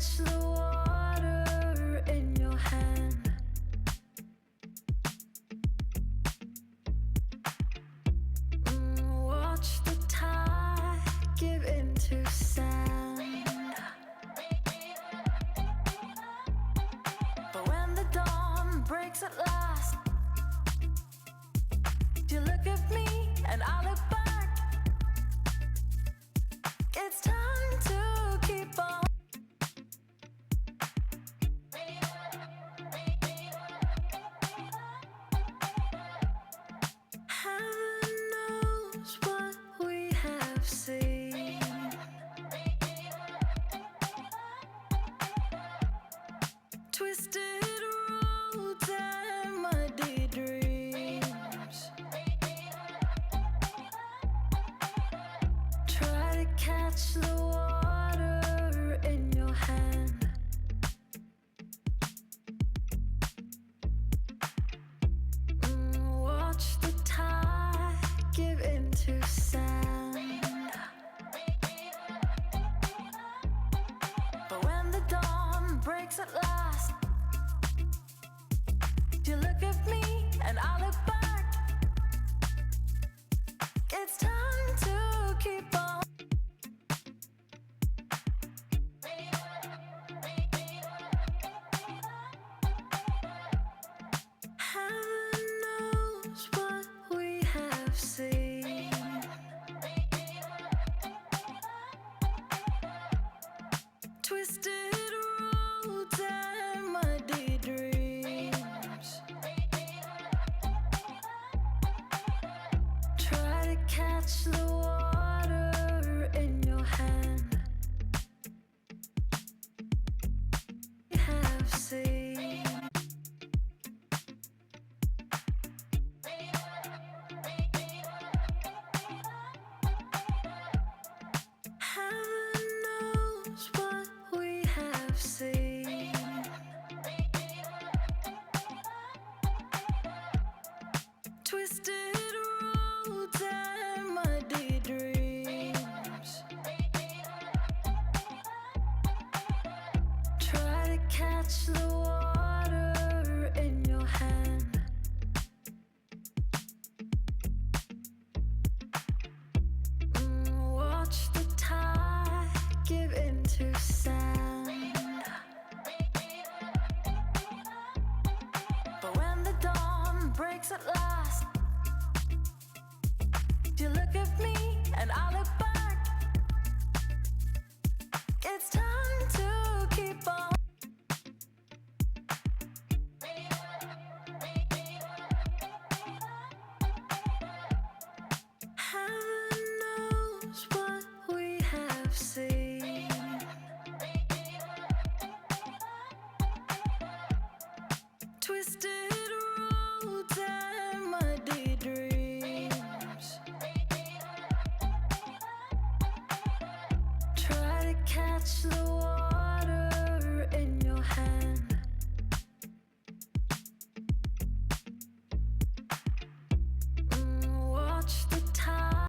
catch the water in your hand. Watch the tide give into sand. But when the dawn breaks at last, you look at me and I look back. It's time to keep on. Heaven knows what we have seen. Twisted roads and muddy dreams. Try to catch the water in your hand. Watch the tide give into sand. But when the dawn breaks at last, you look at me and I look back. It's time to keep on. Heaven knows what we have seen. Twisted roads and muddy dreams. Try to catch the water in your hand. We have seen. Heaven knows what we have seen. Twisted roads and muddy dreams. Try to catch the water in your hand. Watch the tide give into sand. But when the dawn breaks at last, you look at me and I look back. It's time to keep on. Heaven knows what we have seen. Twisted roads and muddy dreams. Try to catch the